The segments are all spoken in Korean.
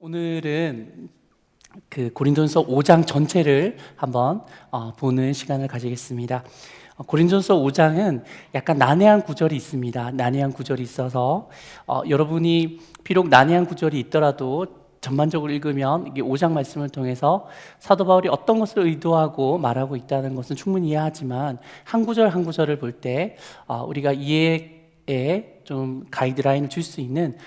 오늘은 그 고린도전서 5장 전체를 한번 보는 시간을 가지겠습니다. 고린도전서 5장은 약간 난해한 구절이 있습니다. 난해한 구절이 있어서 여러분이 비록 난해한 구절이 있더라도 전반적으로 읽으면 이게 5장 말씀을 통해서 사도 바울이 어떤 것을 의도하고 말하고 있다는 것은 충분히 이해하지만 한 구절 한 구절을 볼 때 우리가 이해에 좀 가이드라인을 줄 수 있는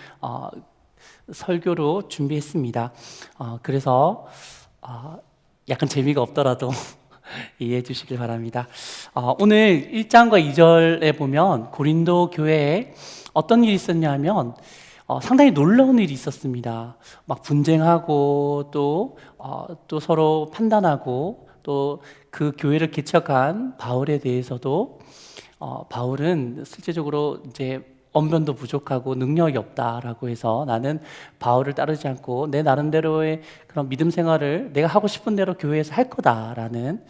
설교로 준비했습니다. 그래서 약간 재미가 없더라도 이해해 주시길 바랍니다. 오늘 1장과 2절에 보면 고린도 교회에 어떤 일이 있었냐면 상당히 놀라운 일이 있었습니다. 막 분쟁하고 또 서로 판단하고 또 그 교회를 개척한 바울에 대해서도 바울은 실제적으로 이제 언변도 부족하고 능력이 없다라고 해서 나는 바울을 따르지 않고 내 나름대로의 그런 믿음 생활을 내가 하고 싶은 대로 교회에서 할 거다라는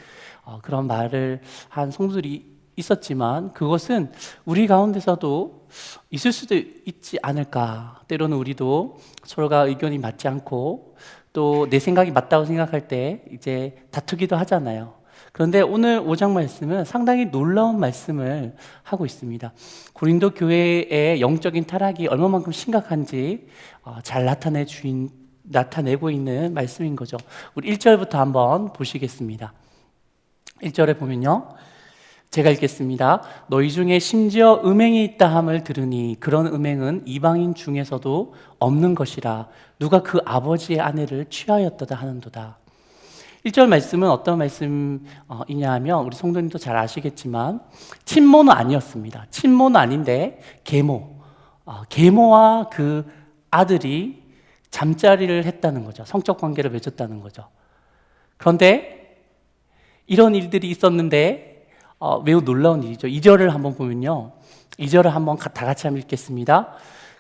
그런 말을 한 성도들이 있었지만 그것은 우리 가운데서도 있을 수도 있지 않을까. 때로는 우리도 서로가 의견이 맞지 않고 또 내 생각이 맞다고 생각할 때 이제 다투기도 하잖아요. 그런데 오늘 5장 말씀은 상당히 놀라운 말씀을 하고 있습니다. 고린도 교회의 영적인 타락이 얼마만큼 심각한지 잘 나타내고 있는 말씀인 거죠. 우리 1절부터 한번 보시겠습니다. 1절에 보면요. 제가 읽겠습니다. 너희 중에 심지어 음행이 있다 함을 들으니 그런 음행은 이방인 중에서도 없는 것이라 누가 그 아버지의 아내를 취하였도다 하는도다. 1절 말씀은 어떤 말씀이냐 하면 우리 성도님도 잘 아시겠지만 친모는 아니었습니다. 친모는 아닌데 계모와 그 아들이 잠자리를 했다는 거죠. 성적 관계를 맺었다는 거죠. 그런데 이런 일들이 있었는데 매우 놀라운 일이죠. 2절을 한번 보면요. 2절을 한번 다 같이 한번 읽겠습니다.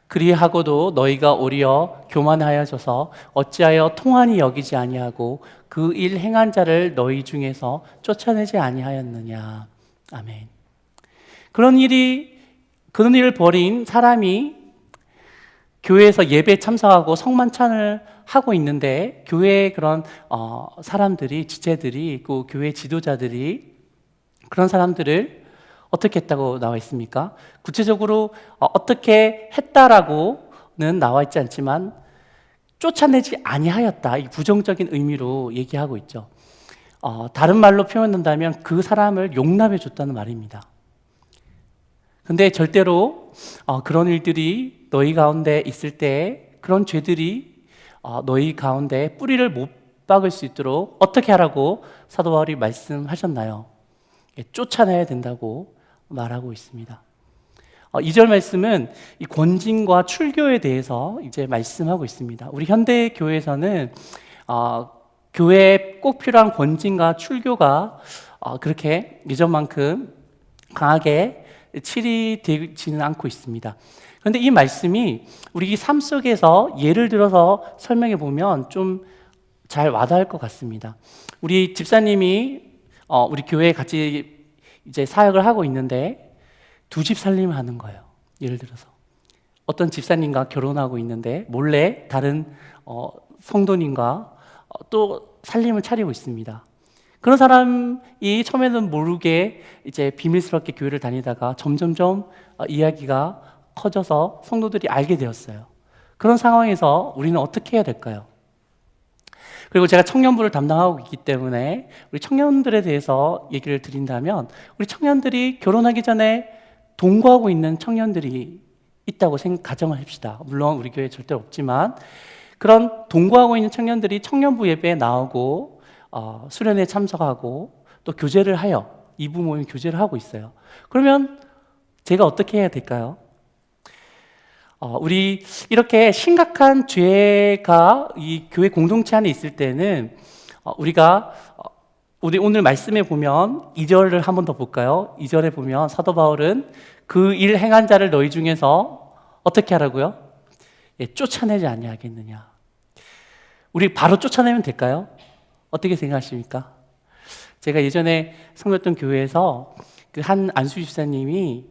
그리하고도 너희가 오히려 교만하여져서 어찌하여 통한이 여기지 아니하고 그 일 행한 자를 너희 중에서 쫓아내지 아니하였느냐. 아멘. 그런 일을 벌인 사람이 교회에서 예배에 참석하고 성만찬을 하고 있는데 교회의 그런 사람들이 지체들이 그 교회 지도자들이 그런 사람들을 어떻게 했다고 나와 있습니까? 구체적으로 어떻게 했다라고는 나와 있지 않지만 쫓아내지 아니하였다. 이 부정적인 의미로 얘기하고 있죠. 다른 말로 표현한다면 그 사람을 용납해 줬다는 말입니다. 근데 절대로 그런 일들이 너희 가운데 있을 때 그런 죄들이 너희 가운데 뿌리를 못 박을 수 있도록 어떻게 하라고 사도 바울이 말씀하셨나요? 쫓아내야 된다고 말하고 있습니다. 2절 말씀은 이 권징과 출교에 대해서 이제 말씀하고 있습니다. 우리 현대 교회에서는 교회에 꼭 필요한 권징과 출교가 그렇게 예전만큼 강하게 치리되지는 않고 있습니다. 그런데 이 말씀이 우리 삶 속에서 예를 들어서 설명해 보면 좀 잘 와닿을 것 같습니다. 우리 집사님이 우리 교회에 같이 이제 사역을 하고 있는데 두 집 살림을 하는 거예요. 예를 들어서 어떤 집사님과 결혼하고 있는데 몰래 다른 성도님과 또 살림을 차리고 있습니다. 그런 사람이 처음에는 모르게 이제 비밀스럽게 교회를 다니다가 점점점 이야기가 커져서 성도들이 알게 되었어요. 그런 상황에서 우리는 어떻게 해야 될까요? 그리고 제가 청년부를 담당하고 있기 때문에 우리 청년들에 대해서 얘기를 드린다면 우리 청년들이 결혼하기 전에 동거하고 있는 청년들이 있다고 가정을 합시다. 물론 우리 교회에 절대 없지만 그런 동거하고 있는 청년들이 청년부 예배에 나오고 수련회에 참석하고 또 교제를 하여 이부 모임 교제를 하고 있어요. 그러면 제가 어떻게 해야 될까요? 우리 이렇게 심각한 죄가 이 교회 공동체 안에 있을 때는 우리가 우리 오늘 말씀에 보면 2절을 한 번 더 볼까요? 2절에 보면 사도 바울은 그 일 행한 자를 너희 중에서 어떻게 하라고요? 쫓아내지 아니하겠느냐. 우리 바로 쫓아내면 될까요? 어떻게 생각하십니까? 제가 예전에 섬겼던 교회에서 그 한 안수 집사님이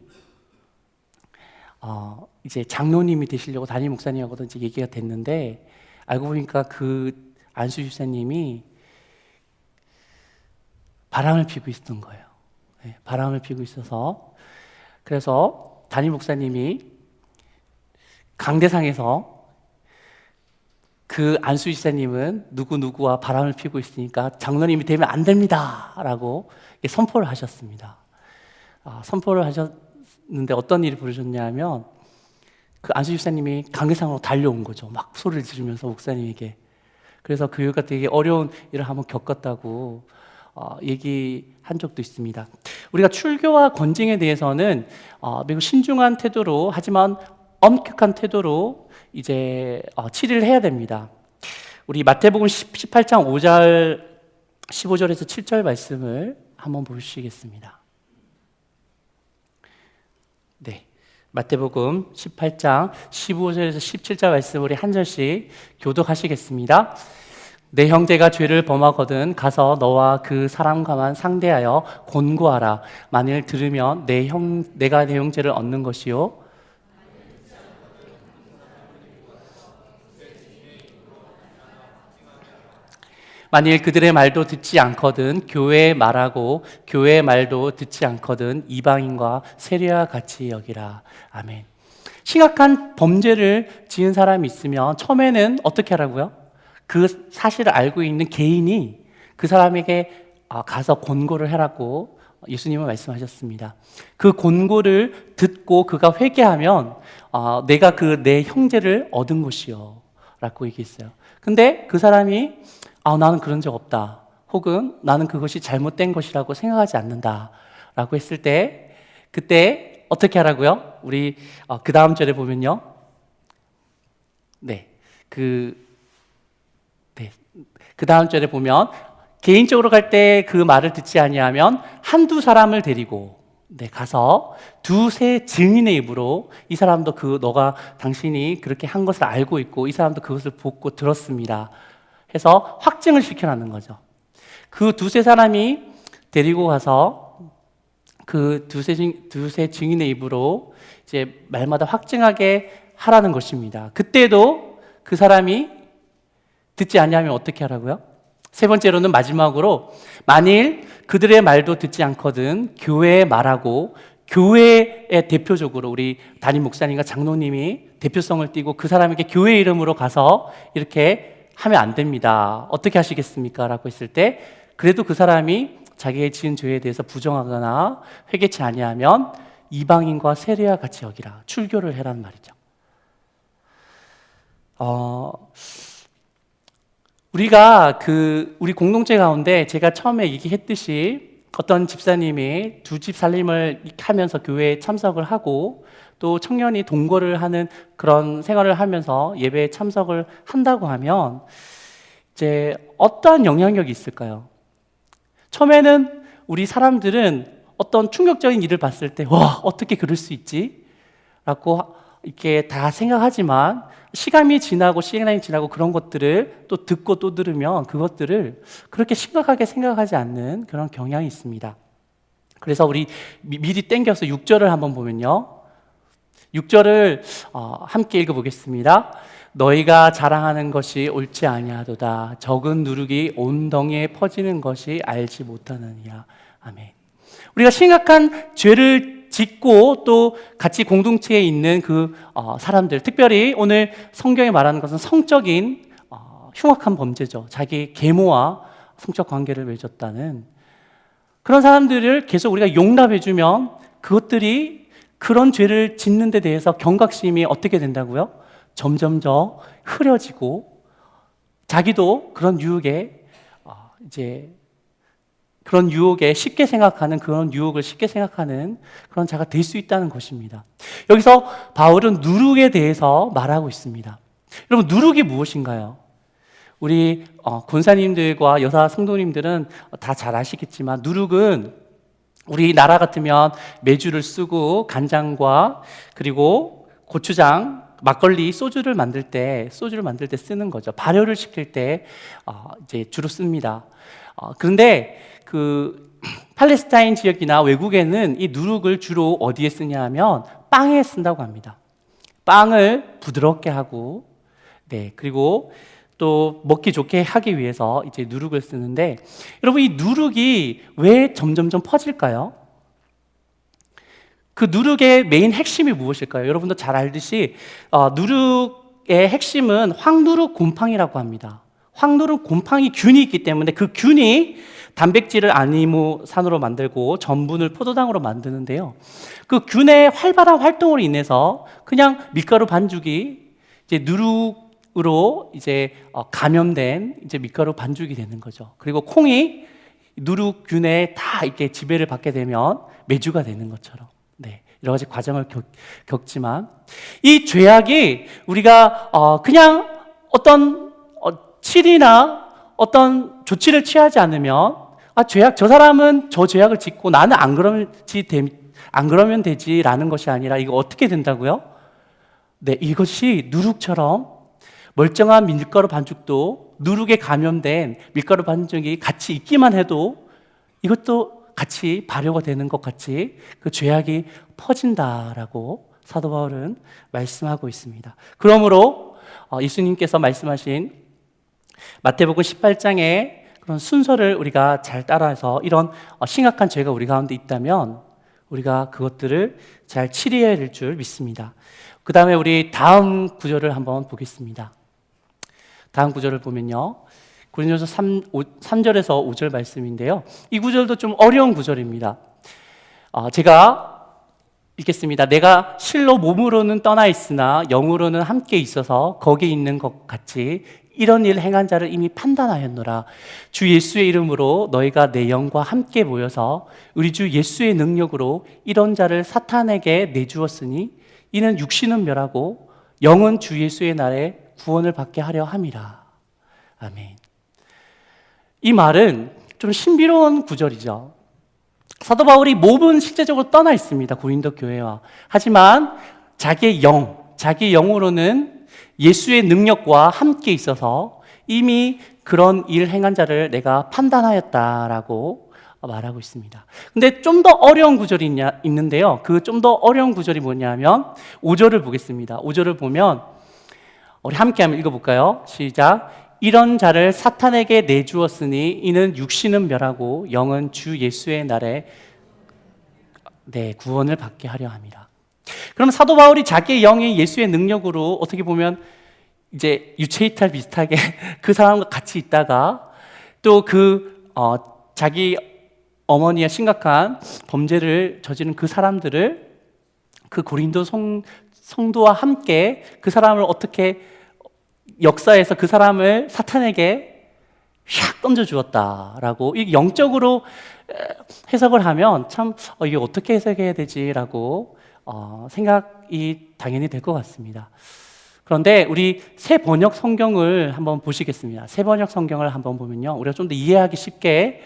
이제 장로님이 되시려고 담임 목사님하고도 이제 얘기가 됐는데 알고 보니까 그 안수 집사님이 바람을 피고 있었던 거예요. 네, 바람을 피고 있어서 그래서 담임 목사님이 강대상에서 그 안수 집사님은 누구누구와 바람을 피고 있으니까 장로님이 되면 안 됩니다 라고 선포를 하셨습니다. 선포를 하셨는데 어떤 일이 벌어졌냐면 그 안수 집사님이 강대상으로 달려온 거죠. 막 소리를 지르면서 목사님에게. 그래서 그 이유가 되게 어려운 일을 한번 겪었다고 얘기한 적도 있습니다. 우리가 출교와 권징에 대해서는 매우 신중한 태도로, 하지만 엄격한 태도로 이제 치리를 해야 됩니다. 우리 마태복음 18장 5절 15절에서 7절 말씀을 한번 보시겠습니다. 네, 마태복음 18장 15절에서 17절 말씀 우리 한 절씩 교독하시겠습니다. 내 형제가 죄를 범하거든 가서 너와 그 사람과만 상대하여 권고하라. 만일 들으면 내가 내 형제를 얻는 것이요 만일 그들의 말도 듣지 않거든 교회의 말하고 교회의 말도 듣지 않거든 이방인과 세리와 같이 여기라. 아멘. 심각한 범죄를 지은 사람이 있으면 처음에는 어떻게 하라고요? 그 사실을 알고 있는 개인이 그 사람에게 가서 권고를 하라고 예수님은 말씀하셨습니다. 그 권고를 듣고 그가 회개하면 내가 내 형제를 얻은 것이요 라고 얘기했어요. 근데 그 사람이 나는 그런 적 없다, 혹은 나는 그것이 잘못된 것이라고 생각하지 않는다 라고 했을 때 그때 어떻게 하라고요? 우리 그 다음 절에 보면요, 그 다음 절에 보면 개인적으로 갈 때 그 말을 듣지 아니하면 한두 사람을 데리고 가서 두세 증인의 입으로 이 사람도 너가 당신이 그렇게 한 것을 알고 있고 이 사람도 그것을 보고 들었습니다 해서 확증을 시켜놨는 거죠. 그 두세 사람이 데리고 가서 그 두세 증인의 입으로 이제 말마다 확증하게 하라는 것입니다. 그때도 그 사람이 듣지 않냐면 어떻게 하라고요? 세 번째로는 마지막으로 만일 그들의 말도 듣지 않거든 교회에 말하고 교회의 대표적으로 우리 담임 목사님과 장로님이 대표성을 띠고 그 사람에게 교회 이름으로 가서 이렇게 하면 안 됩니다. 어떻게 하시겠습니까? 라고 했을 때 그래도 그 사람이 자기의 지은 죄에 대해서 부정하거나 회개치 아니하면 이방인과 세리와 같이 여기라. 출교를 해라는 말이죠. 우리가 우리 공동체 가운데 제가 처음에 얘기했듯이 어떤 집사님이 두 집 살림을 하면서 교회에 참석을 하고 또 청년이 동거를 하는 그런 생활을 하면서 예배에 참석을 한다고 하면 이제 어떠한 영향력이 있을까요? 처음에는 우리 사람들은 어떤 충격적인 일을 봤을 때 와, 어떻게 그럴 수 있지? 라고 이렇게 다 생각하지만 시간이 지나고 그런 것들을 또 듣고 또 들으면 그것들을 그렇게 심각하게 생각하지 않는 그런 경향이 있습니다. 그래서 우리 미리 땡겨서 6절을 한번 보면요, 6절을 함께 읽어보겠습니다. 너희가 자랑하는 것이 옳지 아니하도다. 적은 누룩이 온 덩이에 퍼지는 것이 알지 못하느니라. 아멘. 우리가 심각한 죄를 짓고 또 같이 공동체에 있는 그 사람들, 특별히 오늘 성경에 말하는 것은 성적인 흉악한 범죄죠. 자기 계모와 성적 관계를 맺었다는 그런 사람들을 계속 우리가 용납해주면 그것들이 그런 죄를 짓는 데 대해서 경각심이 어떻게 된다고요? 점점 더 흐려지고 자기도 그런 유혹에 그런 유혹에 쉽게 생각하는, 그런 유혹을 쉽게 생각하는 그런 자가 될 수 있다는 것입니다. 여기서 바울은 누룩에 대해서 말하고 있습니다. 여러분, 누룩이 무엇인가요? 우리 권사님들과 여사 성도님들은 다 잘 아시겠지만 누룩은 우리나라 같으면 메주를 쓰고 간장과 그리고 고추장, 막걸리, 소주를 만들 때 쓰는 거죠. 발효를 시킬 때 이제 주로 씁니다. 그런데 그 팔레스타인 지역이나 외국에는 이 누룩을 주로 어디에 쓰냐 하면 빵에 쓴다고 합니다. 빵을 부드럽게 하고, 그리고 또 먹기 좋게 하기 위해서 이제 누룩을 쓰는데, 여러분 이 누룩이 왜 점점점 퍼질까요? 그 누룩의 메인 핵심이 무엇일까요? 여러분도 잘 알듯이 누룩의 핵심은 황누룩 곰팡이라고 합니다. 황누룩 곰팡이 균이 있기 때문에 그 균이 단백질을 아미노산으로 만들고 전분을 포도당으로 만드는데요. 그 균의 활발한 활동으로 인해서 그냥 밀가루 반죽이 이제 누룩으로 이제 감염된 이제 밀가루 반죽이 되는 거죠. 그리고 콩이 누룩균에 다 이렇게 지배를 받게 되면 메주가 되는 것처럼, 네, 여러 가지 과정을 겪지만 이 죄악이 우리가 그냥 어떤 치리나 어떤 조치를 취하지 않으면 죄악, 저 사람은 저 죄악을 짓고 나는 안 그러면 되지라는 것이 아니라 이거 어떻게 된다고요? 네, 이것이 누룩처럼 멀쩡한 밀가루 반죽도 누룩에 감염된 밀가루 반죽이 같이 있기만 해도 이것도 같이 발효가 되는 것 같이 그 죄악이 퍼진다라고 사도 바울은 말씀하고 있습니다. 그러므로 예수님께서 말씀하신 마태복음 18장의 그런 순서를 우리가 잘 따라서 이런 심각한 죄가 우리 가운데 있다면 우리가 그것들을 잘 치료해야 될 줄 믿습니다. 그 다음에 우리 다음 구절을 한번 보겠습니다. 다음 구절을 보면요, 고린도서 3절에서 5절 말씀인데요, 이 구절도 좀 어려운 구절입니다. 제가 읽겠습니다. 내가 실로 몸으로는 떠나 있으나 영으로는 함께 있어서 거기 있는 것 같이 이런 일 행한 자를 이미 판단하였노라. 주 예수의 이름으로 너희가 내 영과 함께 모여서 우리 주 예수의 능력으로 이런 자를 사탄에게 내주었으니 이는 육신은 멸하고 영은 주 예수의 날에 구원을 받게 하려 함이라. 아멘. 이 말은 좀 신비로운 구절이죠. 사도 바울이 몸은 실제적으로 떠나 있습니다, 고린도 교회와. 하지만 자기의 영으로는 예수의 능력과 함께 있어서 이미 그런 일 행한 자를 내가 판단하였다라고 말하고 있습니다. 근데 좀 더 어려운 구절이 있는데요, 그 좀 더 어려운 구절이 뭐냐면 5절을 보겠습니다. 5절을 보면 우리 함께 한번 읽어볼까요? 시작. 이런 자를 사탄에게 내주었으니 이는 육신은 멸하고 영은 주 예수의 날에 구원을 받게 하려 함이라. 그럼 사도 바울이 자기의 영이 예수의 능력으로 어떻게 보면 이제 유체이탈 비슷하게 그 사람과 같이 있다가 또 자기 어머니의 심각한 범죄를 저지른 그 사람들을 그 고린도 성도와 함께 그 사람을 어떻게 역사에서 그 사람을 사탄에게 샥 던져주었다라고 영적으로 해석을 하면 참 이게 어떻게 해석해야 되지라고 생각이 당연히 될 것 같습니다. 그런데 우리 새 번역 성경을 한번 보시겠습니다. 새 번역 성경을 한번 보면요, 우리가 좀 더 이해하기 쉽게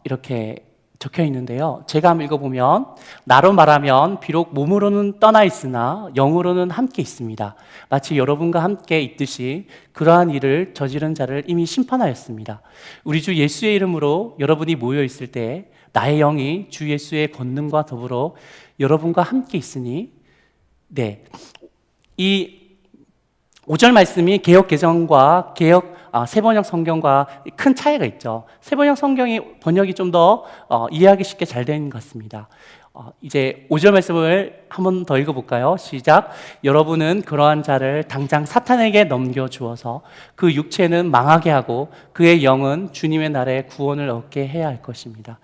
이렇게 적혀 있는데요, 제가 한번 읽어보면 나로 말하면 비록 몸으로는 떠나 있으나 영으로는 함께 있습니다. 마치 여러분과 함께 있듯이 그러한 일을 저지른 자를 이미 심판하였습니다. 우리 주 예수의 이름으로 여러분이 모여 있을 때 나의 영이 주 예수의 권능과 더불어 여러분과 함께 있으니, 이 5절 말씀이 개역 개정과 새번역 성경과 큰 차이가 있죠. 새번역 성경이 번역이 좀 더 이해하기 쉽게 잘 된 것 같습니다. 이제 5절 말씀을 한 번 더 읽어볼까요? 시작. 여러분은 그러한 자를 당장 사탄에게 넘겨주어서 그 육체는 망하게 하고 그의 영은 주님의 날에 구원을 얻게 해야 할 것입니다.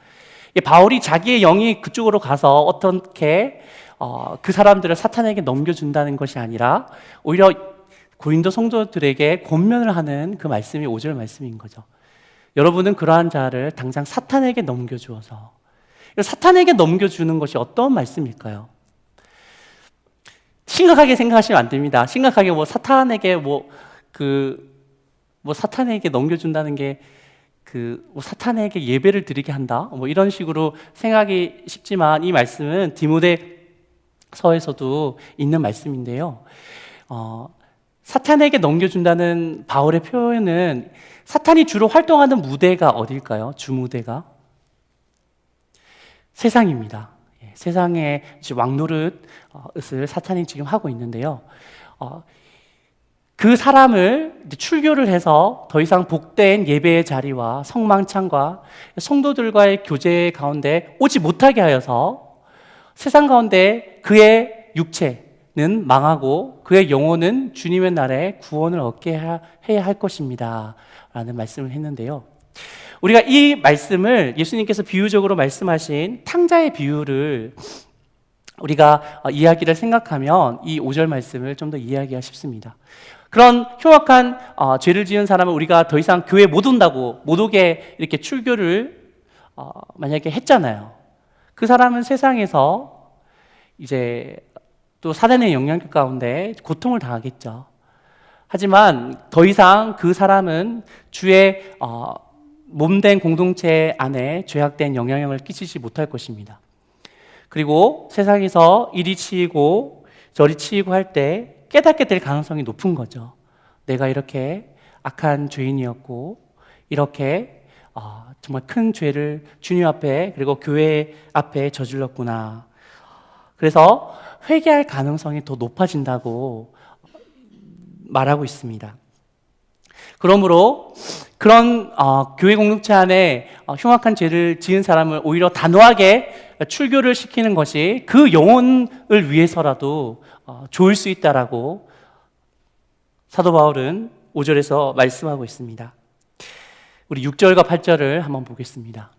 바울이 자기의 영이 그쪽으로 가서 어떻게 그 사람들을 사탄에게 넘겨준다는 것이 아니라 오히려 고린도 성도들에게 권면을 하는 그 말씀이 5절 말씀인 거죠. 여러분은 그러한 자를 당장 사탄에게 넘겨주어서. 사탄에게 넘겨주는 것이 어떤 말씀일까요? 심각하게 생각하시면 안 됩니다. 심각하게 사탄에게 사탄에게 넘겨준다는 게 사탄에게 예배를 드리게 한다, 이런 식으로 생각이 쉽지만 이 말씀은 디모데서에서도 있는 말씀인데요. 사탄에게 넘겨준다는 바울의 표현은 사탄이 주로 활동하는 무대가 어딜까요? 주무대가 세상입니다. 세상의 왕노릇을 사탄이 지금 하고 있는데요. 그 사람을 이제 출교를 해서 더 이상 복된 예배의 자리와 성망창과 성도들과의 교제 가운데 오지 못하게 하여서 세상 가운데 그의 육체는 망하고 그의 영혼은 주님의 날에 구원을 얻게 해야 할 것입니다 라는 말씀을 했는데요, 우리가 이 말씀을 예수님께서 비유적으로 말씀하신 탕자의 비유를 우리가 이야기를 생각하면 이 5절 말씀을 좀 더 이해하기가 쉽습니다. 그런 흉악한 죄를 지은 사람을 우리가 더 이상 교회 못 온다고, 못 오게 이렇게 출교를 만약에 했잖아요. 그 사람은 세상에서 이제 또 사단의 영향력 가운데 고통을 당하겠죠. 하지만 더 이상 그 사람은 주의 몸된 공동체 안에 죄악된 영향력을 끼치지 못할 것입니다. 그리고 세상에서 이리 치이고 저리 치이고 할 때 깨닫게 될 가능성이 높은 거죠. 내가 이렇게 악한 죄인이었고 이렇게 정말 큰 죄를 주님 앞에 그리고 교회 앞에 저질렀구나. 그래서 회개할 가능성이 더 높아진다고 말하고 있습니다. 그러므로 그런 교회 공동체 안에 흉악한 죄를 지은 사람을 오히려 단호하게 출교를 시키는 것이 그 영혼을 위해서라도 좋을 수 있다라고 사도 바울은 5절에서 말씀하고 있습니다. 우리 6절과 8절을 한번 보겠습니다.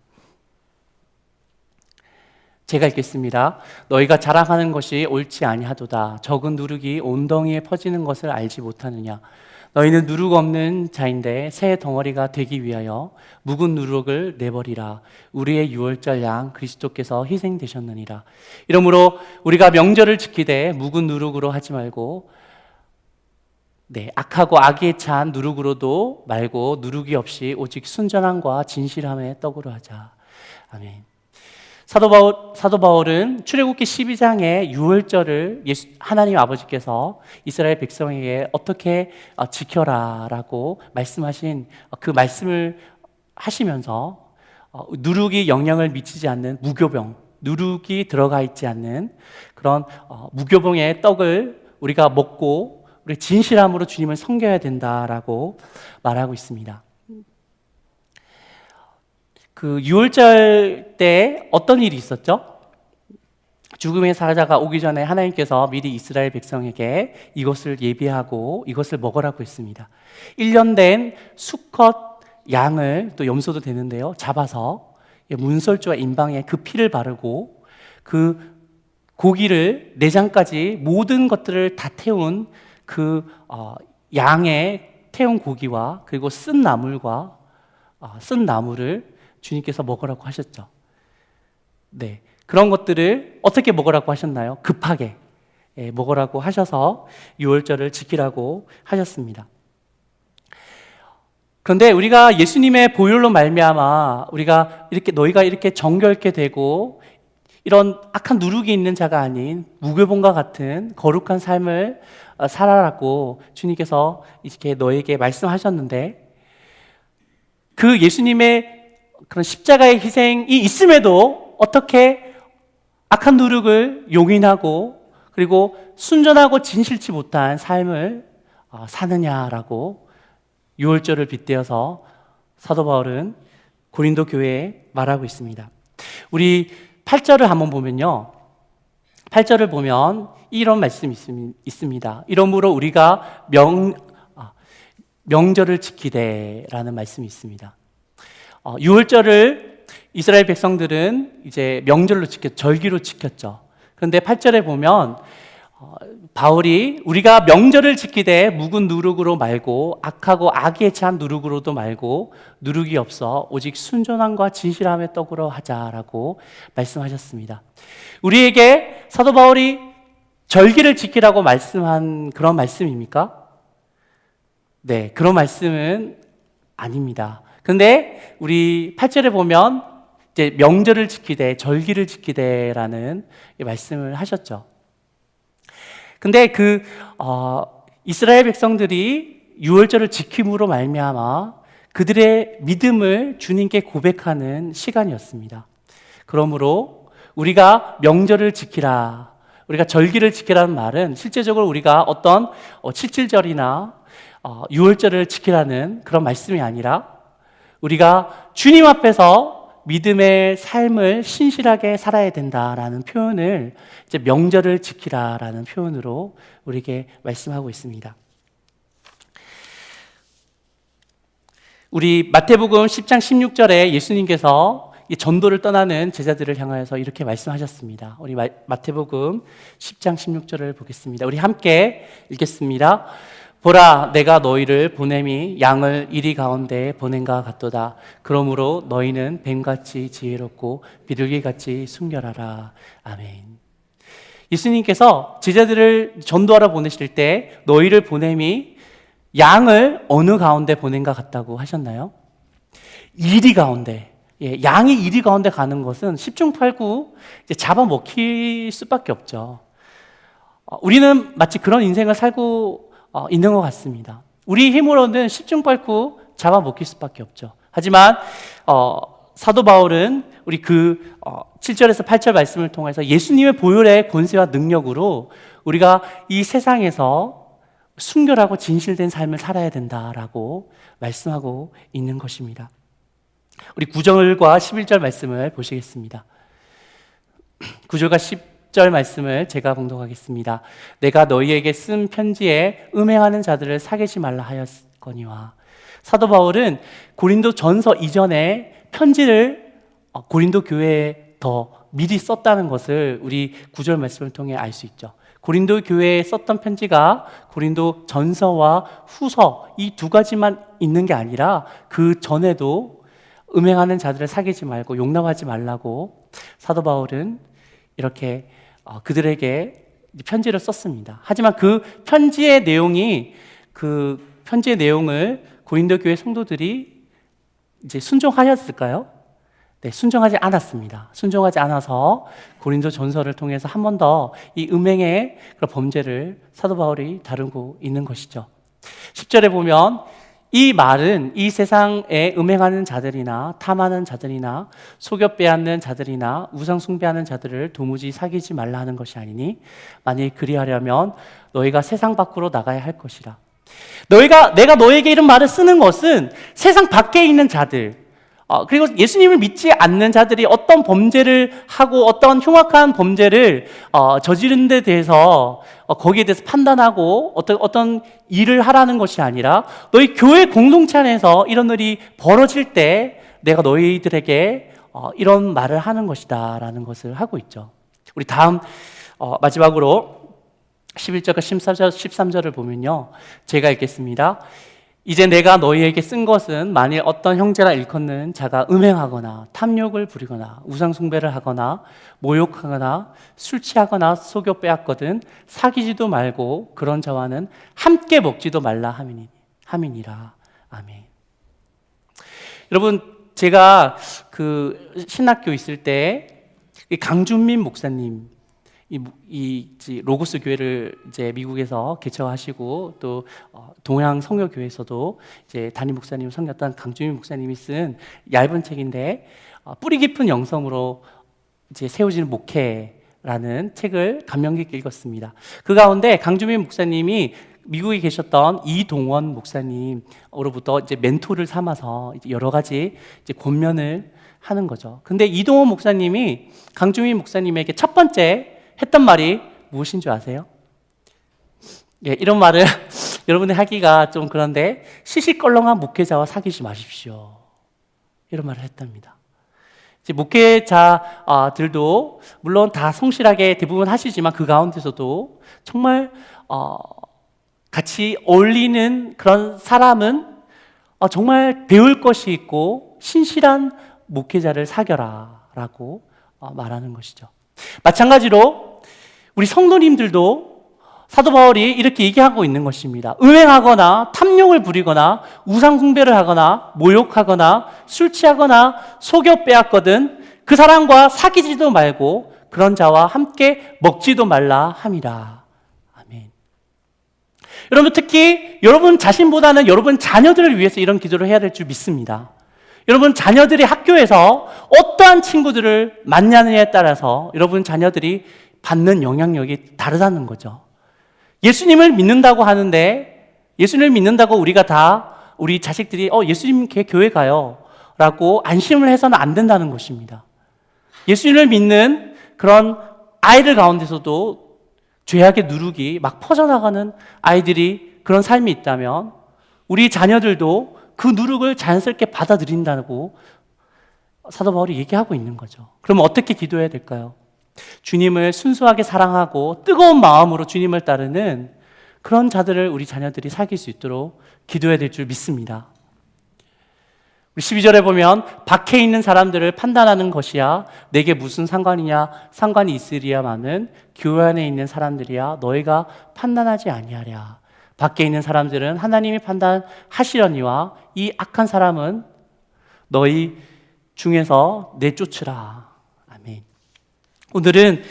제가 읽겠습니다. 너희가 자랑하는 것이 옳지 아니하도다. 적은 누룩이 온덩이에 퍼지는 것을 알지 못하느냐. 너희는 누룩 없는 자인데 새 덩어리가 되기 위하여 묵은 누룩을 내버리라. 우리의 유월절 양 그리스도께서 희생되셨느니라. 이러므로 우리가 명절을 지키되 묵은 누룩으로 하지 말고 악하고 악에 찬 누룩으로도 말고 누룩이 없이 오직 순전함과 진실함의 떡으로 하자. 아멘. 사도 바울은 출애굽기 12장의 유월절을 하나님 아버지께서 이스라엘 백성에게 어떻게 지켜라라고 말씀하신 그 말씀을 하시면서 누룩이 영향을 미치지 않는 무교병, 누룩이 들어가 있지 않는 그런 무교병의 떡을 우리가 먹고 우리 진실함으로 주님을 섬겨야 된다라고 말하고 있습니다. 그 유월절 때 어떤 일이 있었죠? 죽음의 사자가 오기 전에 하나님께서 미리 이스라엘 백성에게 이것을 예비하고 이것을 먹으라고 했습니다. 1년 된 수컷 양을, 또 염소도 되는데요, 잡아서 문설주와 임방에 그 피를 바르고 그 고기를 내장까지 모든 것들을 다 태운 그 양의 태운 고기와 그리고 쓴 나물과 쓴 나물을 주님께서 먹으라고 하셨죠. 네, 그런 것들을 어떻게 먹으라고 하셨나요? 급하게 먹으라고 하셔서 유월절을 지키라고 하셨습니다. 그런데 우리가 예수님의 보혈로 말미암아 우리가 이렇게 너희가 이렇게 정결케 되고 이런 악한 누룩이 있는 자가 아닌 무교본과 같은 거룩한 삶을 살아라고 주님께서 이렇게 너에게 말씀하셨는데, 그 예수님의 그런 십자가의 희생이 있음에도 어떻게 악한 누룩을 용인하고 그리고 순전하고 진실치 못한 삶을 사느냐라고 유월절을 빗대어서 사도 바울은 고린도 교회에 말하고 있습니다. 우리 8절을 한번 보면요, 8절을 보면 이런 말씀이 있습니다. 이러므로 우리가 명절을 지키되라는 말씀이 있습니다. 유월절을 이스라엘 백성들은 이제 명절로 절기로 지켰죠. 그런데 8절에 보면 바울이 우리가 명절을 지키되 묵은 누룩으로 말고 악하고 악에 찬 누룩으로도 말고 누룩이 없어 오직 순전함과 진실함의 떡으로 하자라고 말씀하셨습니다. 우리에게 사도 바울이 절기를 지키라고 말씀한 그런 말씀입니까? 네, 그런 말씀은 아닙니다. 그런데 우리 8절에 보면 이제 명절을 지키되 절기를 지키되라는 말씀을 하셨죠. 근데 이스라엘 백성들이 유월절을 지킴으로 말미암아 그들의 믿음을 주님께 고백하는 시간이었습니다. 그러므로 우리가 명절을 지키라, 우리가 절기를 지키라는 말은 실제적으로 우리가 어떤 칠칠절이나 유월절을 지키라는 그런 말씀이 아니라 우리가 주님 앞에서 믿음의 삶을 신실하게 살아야 된다라는 표현을 이제 명절을 지키라라는 표현으로 우리에게 말씀하고 있습니다. 우리 마태복음 10장 16절에 예수님께서 이 전도를 떠나는 제자들을 향하여서 이렇게 말씀하셨습니다. 우리 마태복음 10장 16절을 보겠습니다. 우리 함께 읽겠습니다. 보라, 내가 너희를 보냄이 양을 이리 가운데 보낸가 같도다. 그러므로 너희는 뱀같이 지혜롭고 비둘기같이 순결하라. 아멘. 예수님께서 제자들을 전도하러 보내실 때 너희를 보냄이 양을 어느 가운데 보낸가 같다고 하셨나요? 이리 가운데. 양이 이리 가운데 가는 것은 십중팔구 잡아먹힐 수밖에 없죠. 우리는 마치 그런 인생을 살고 있는 것 같습니다. 우리 힘으로는 십중팔구 잡아먹힐 수밖에 없죠. 하지만 사도 바울은 우리 7절에서 8절 말씀을 통해서 예수님의 보혈의 권세와 능력으로 우리가 이 세상에서 순결하고 진실된 삶을 살아야 된다라고 말씀하고 있는 것입니다. 우리 9절과 11절 말씀을 보시겠습니다. 9절과 10절 말씀을 제가 봉독하겠습니다. 내가 너희에게 쓴 편지에 음행하는 자들을 사귀지 말라 하였거니와. 사도 바울은 고린도 전서 이전에 편지를 고린도 교회에 더 미리 썼다는 것을 우리 9절 말씀을 통해 알 수 있죠. 고린도 교회에 썼던 편지가 고린도 전서와 후서 이 두 가지만 있는 게 아니라 그 전에도 음행하는 자들을 사귀지 말고 용납하지 말라고 사도 바울은 이렇게 그들에게 편지를 썼습니다. 하지만 그 편지의 내용을 고린도 교회 성도들이 이제 순종하였을까요? 네, 순종하지 않았습니다. 순종하지 않아서 고린도 전서를 통해서 한 번 더 이 음행의 그런 범죄를 사도 바울이 다루고 있는 것이죠. 10절에 보면 이 말은 이 세상에 음행하는 자들이나 탐하는 자들이나 속여 빼앗는 자들이나 우상 숭배하는 자들을 도무지 사귀지 말라 하는 것이 아니니 만일 그리하려면 너희가 세상 밖으로 나가야 할 것이라. 내가 너에게 이런 말을 쓰는 것은 세상 밖에 있는 자들, 그리고 예수님을 믿지 않는 자들이 어떤 범죄를 하고 어떤 흉악한 범죄를 저지른 데 대해서 거기에 대해서 판단하고 어떤 일을 하라는 것이 아니라 너희 교회 공동체 안에서 이런 일이 벌어질 때 내가 너희들에게 이런 말을 하는 것이다 라는 것을 하고 있죠. 우리 다음 마지막으로 11절과 13절을 보면요, 제가 읽겠습니다. 이제 내가 너희에게 쓴 것은 만일 어떤 형제라 일컫는 자가 음행하거나 탐욕을 부리거나 우상숭배를 하거나 모욕하거나 술 취하거나 속여 빼앗거든 사귀지도 말고 그런 자와는 함께 먹지도 말라 함이니라. 아멘. 여러분, 제가 신학교 있을 때 강준민 목사님, 이 로고스 교회를 이제 미국에서 개척하시고 또 동양 성교교회에서도 이제 담임 목사님 섬겼던 강주민 목사님이 쓴 얇은 책인데 뿌리 깊은 영성으로 이제 세워지는 목회라는 책을 감명 깊게 읽었습니다. 그 가운데 강주민 목사님이 미국에 계셨던 이동원 목사님으로부터 이제 멘토를 삼아서 이제 여러 가지 이제 권면을 하는 거죠. 근데 이동원 목사님이 강주민 목사님에게 첫 번째 했던 말이 무엇인 줄 아세요? 이런 말을 여러분이 하기가 좀 그런데 시시껄렁한 목회자와 사귀지 마십시오. 이런 말을 했답니다. 이제 목회자들도 물론 다 성실하게 대부분 하시지만 그 가운데서도 정말 같이 어울리는 그런 사람은 정말 배울 것이 있고 신실한 목회자를 사겨라 라고 말하는 것이죠. 마찬가지로 우리 성도님들도 사도 바울이 이렇게 얘기하고 있는 것입니다. 음행하거나 탐욕을 부리거나 우상 숭배를 하거나 모욕하거나 술 취하거나 속여 빼앗거든 그 사람과 사귀지도 말고 그런 자와 함께 먹지도 말라 함이라. 아멘. 여러분, 특히 여러분 자신보다는 여러분 자녀들을 위해서 이런 기도를 해야 될 줄 믿습니다. 여러분 자녀들이 학교에서 어떠한 친구들을 만나느냐에 따라서 여러분 자녀들이 받는 영향력이 다르다는 거죠. 예수님을 믿는다고 하는데 예수님을 믿는다고 우리가 다 우리 자식들이 예수님 교회 가요 라고 안심을 해서는 안 된다는 것입니다. 예수님을 믿는 그런 아이들 가운데서도 죄악의 누룩이 막 퍼져나가는 아이들이 그런 삶이 있다면 우리 자녀들도 그 누룩을 자연스럽게 받아들인다고 사도 바울이 얘기하고 있는 거죠. 그럼 어떻게 기도해야 될까요? 주님을 순수하게 사랑하고 뜨거운 마음으로 주님을 따르는 그런 자들을 우리 자녀들이 사귈 수 있도록 기도해야 될 줄 믿습니다. 우리 12절에 보면 밖에 있는 사람들을 판단하는 것이야 내게 무슨 상관이 있으리야마는 교회 안에 있는 사람들이야 너희가 판단하지 아니하랴. 밖에 있는 사람들은 하나님이 판단하시려니와 이 악한 사람은 너희 중에서 내쫓으라. 아멘. 오늘은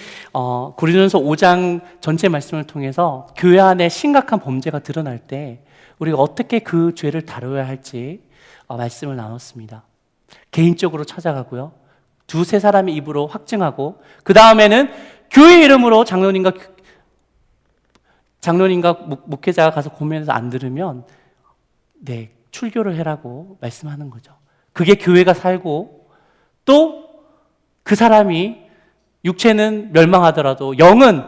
고린도전서 5장 전체 말씀을 통해서 교회 안에 심각한 범죄가 드러날 때 우리가 어떻게 그 죄를 다뤄야 할지 말씀을 나눴습니다. 개인적으로 찾아가고요. 두세 사람의 입으로 확증하고 그 다음에는 교회 이름으로 장로님과 목회자가 가서 고민해서 안 들으면 출교를 해라고 말씀하는 거죠. 그게 교회가 살고 또 그 사람이 육체는 멸망하더라도 영은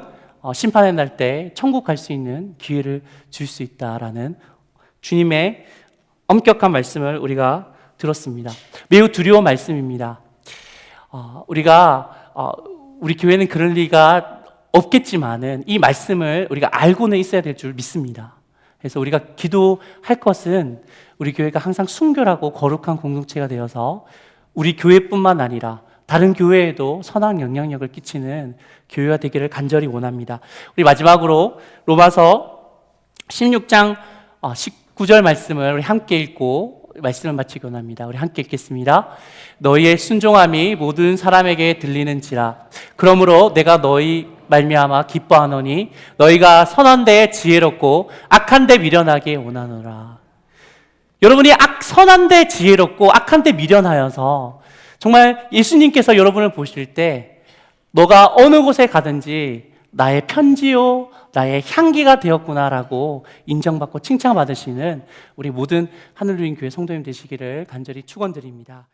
심판의 날 때 천국 갈 수 있는 기회를 줄 수 있다라는 주님의 엄격한 말씀을 우리가 들었습니다. 매우 두려운 말씀입니다. 우리 교회는 그럴 리가 없겠지만은 이 말씀을 우리가 알고는 있어야 될 줄 믿습니다. 그래서 우리가 기도할 것은 우리 교회가 항상 순결하고 거룩한 공동체가 되어서 우리 교회뿐만 아니라 다른 교회에도 선한 영향력을 끼치는 교회가 되기를 간절히 원합니다. 우리 마지막으로 로마서 16장 19절 말씀을 우리 함께 읽고 말씀을 마치기 원합니다. 우리 함께 읽겠습니다. 너희의 순종함이 모든 사람에게 들리는지라. 그러므로 내가 너희 말미암아 기뻐하노니 너희가 선한 데 지혜롭고 악한 데 미련하게 원하노라. 여러분이 선한 데 지혜롭고 악한 데 미련하여서 정말 예수님께서 여러분을 보실 때 너가 어느 곳에 가든지 나의 편지요 나의 향기가 되었구나라고 인정받고 칭찬받으시는 우리 모든 하늘누린 교회 성도님 되시기를 간절히 축원드립니다.